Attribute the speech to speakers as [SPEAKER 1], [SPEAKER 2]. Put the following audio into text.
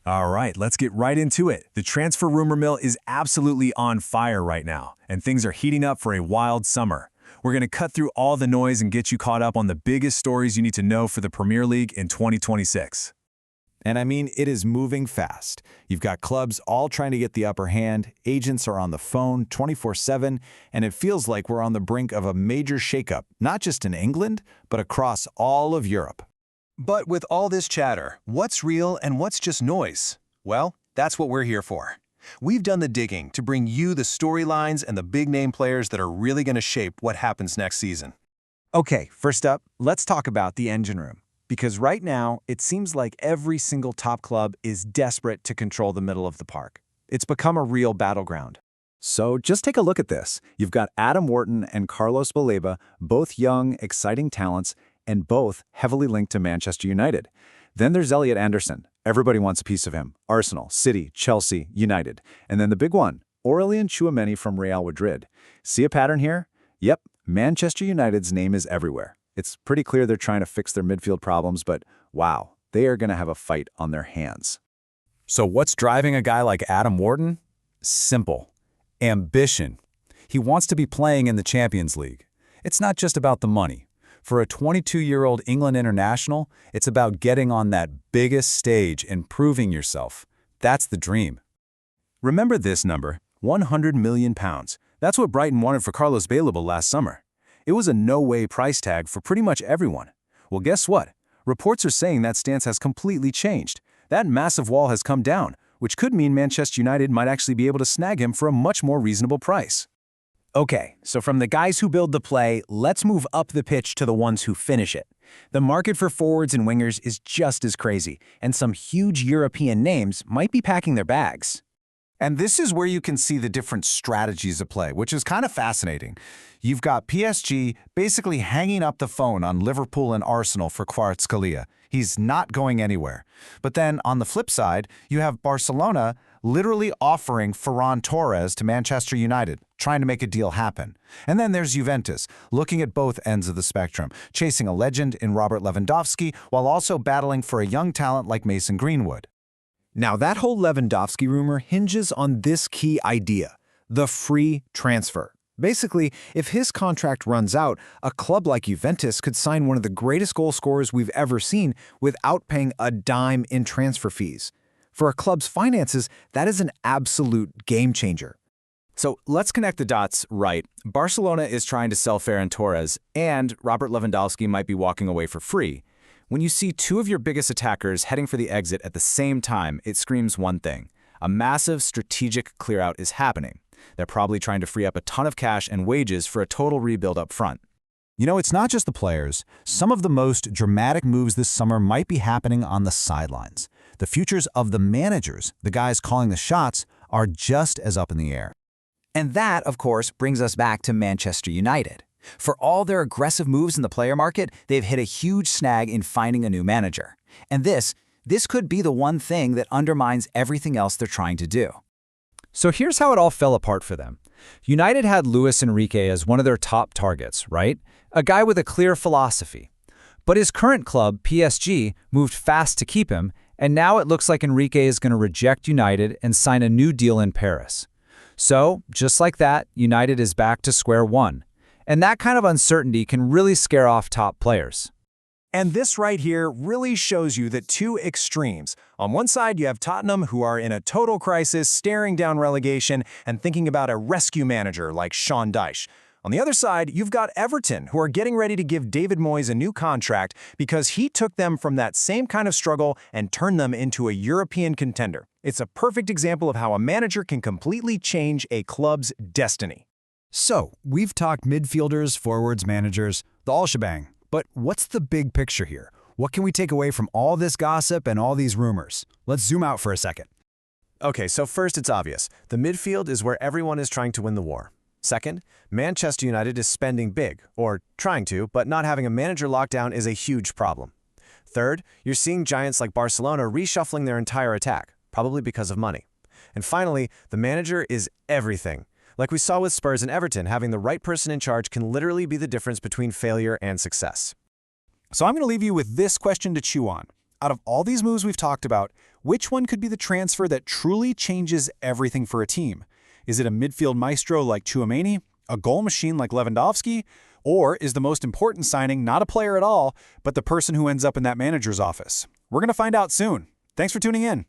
[SPEAKER 1] All right, let's get right into it. The transfer rumor mill is absolutely on fire right now, and things are heating up for a wild summer. We're going to cut through all the noise and get you caught up on the biggest stories you need to know for the Premier League in 2026.
[SPEAKER 2] And I mean, it is moving fast. You've got clubs all trying to get the upper hand, agents are on the phone 24/7, and it feels like we're on the brink of a major shakeup, not just in England, but across all of Europe.
[SPEAKER 1] But with all this chatter, what's real and what's just noise? Well, that's what we're here for. We've done the digging to bring you the storylines and the big-name players that are really going to shape what happens next season.
[SPEAKER 3] Okay, first up, let's talk about the engine room. Because right now, it seems like every single top club is desperate to control the middle of the park. It's become a real battleground.
[SPEAKER 2] So just take a look at this. You've got Adam Wharton and Carlos Baleba, both young, exciting talents, and both heavily linked to Manchester United. Then there's Elliot Anderson. Everybody wants a piece of him. Arsenal, City, Chelsea, United. And then the big one, Aurelien Tchouameni from Real Madrid. See a pattern here? Yep, Manchester United's name is everywhere. It's pretty clear they're trying to fix their midfield problems, but wow, they are going to have a fight on their hands.
[SPEAKER 4] So what's driving a guy like Adam Wharton? Simple. Ambition. He wants to be playing in the Champions League. It's not just about the money. For a 22-year-old England international, it's about getting on that biggest stage and proving yourself. That's the dream.
[SPEAKER 1] Remember this number, £100 million. That's what Brighton wanted for Carlos Baleba last summer. It was a no-way price tag for pretty much everyone. Well, guess what? Reports are saying that stance has completely changed. That massive wall has come down, which could mean Manchester United might actually be able to snag him for a much more reasonable price.
[SPEAKER 3] Okay, so from the guys who build the play, let's move up the pitch to the ones who finish it. The market for forwards and wingers is just as crazy, and some huge European names might be packing their bags.
[SPEAKER 2] And this is where you can see the different strategies of play, which is kind of fascinating. You've got PSG basically hanging up the phone on Liverpool and Arsenal for Kvaratskhelia. He's not going anywhere. But then on the flip side, you have Barcelona literally offering Ferran Torres to Manchester United, trying to make a deal happen. And then there's Juventus, looking at both ends of the spectrum, chasing a legend in Robert Lewandowski while also battling for a young talent like Mason Greenwood.
[SPEAKER 3] Now, that whole Lewandowski rumor hinges on this key idea, the free transfer. Basically, if his contract runs out, a club like Juventus could sign one of the greatest goal scorers we've ever seen without paying a dime in transfer fees. For a club's finances, that is an absolute game changer.
[SPEAKER 4] So let's connect the dots right. Barcelona is trying to sell Ferran Torres, and Robert Lewandowski might be walking away for free. When you see two of your biggest attackers heading for the exit at the same time, it screams one thing. A massive strategic clear-out is happening. They're probably trying to free up a ton of cash and wages for a total rebuild up front.
[SPEAKER 2] You know, it's not just the players. Some of the most dramatic moves this summer might be happening on the sidelines. The futures of the managers, the guys calling the shots, are just as up in the air.
[SPEAKER 3] And that, of course, brings us back to Manchester United. For all their aggressive moves in the player market, they've hit a huge snag in finding a new manager. And this could be the one thing that undermines everything else they're trying to do.
[SPEAKER 4] So here's how it all fell apart for them. United had Luis Enrique as one of their top targets, right? A guy with a clear philosophy. But his current club, PSG, moved fast to keep him, and now it looks like Enrique is going to reject United and sign a new deal in Paris. So, just like that, United is back to square one. And that kind of uncertainty can really scare off top players.
[SPEAKER 1] And this right here really shows you the two extremes. On one side, you have Tottenham, who are in a total crisis, staring down relegation and thinking about a rescue manager like Sean Dyche. On the other side, you've got Everton, who are getting ready to give David Moyes a new contract because he took them from that same kind of struggle and turned them into a European contender. It's a perfect example of how a manager can completely change a club's destiny.
[SPEAKER 2] So, we've talked midfielders, forwards, managers, the all shebang. But what's the big picture here? What can we take away from all this gossip and all these rumors? Let's zoom out for a second.
[SPEAKER 5] Okay, so first it's obvious. The midfield is where everyone is trying to win the war. Second, Manchester United is spending big, or trying to, but not having a manager lockdown is a huge problem. Third, you're seeing giants like Barcelona reshuffling their entire attack, probably because of money. And finally, the manager is everything. Like we saw with Spurs and Everton, having the right person in charge can literally be the difference between failure and success.
[SPEAKER 2] So I'm going to leave you with this question to chew on.
[SPEAKER 1] Out of all these moves we've talked about, which one could be the transfer that truly changes everything for a team? Is it a midfield maestro like Tchouaméni, a goal machine like Lewandowski, or is the most important signing not a player at all, but the person who ends up in that manager's office? We're going to find out soon. Thanks for tuning in.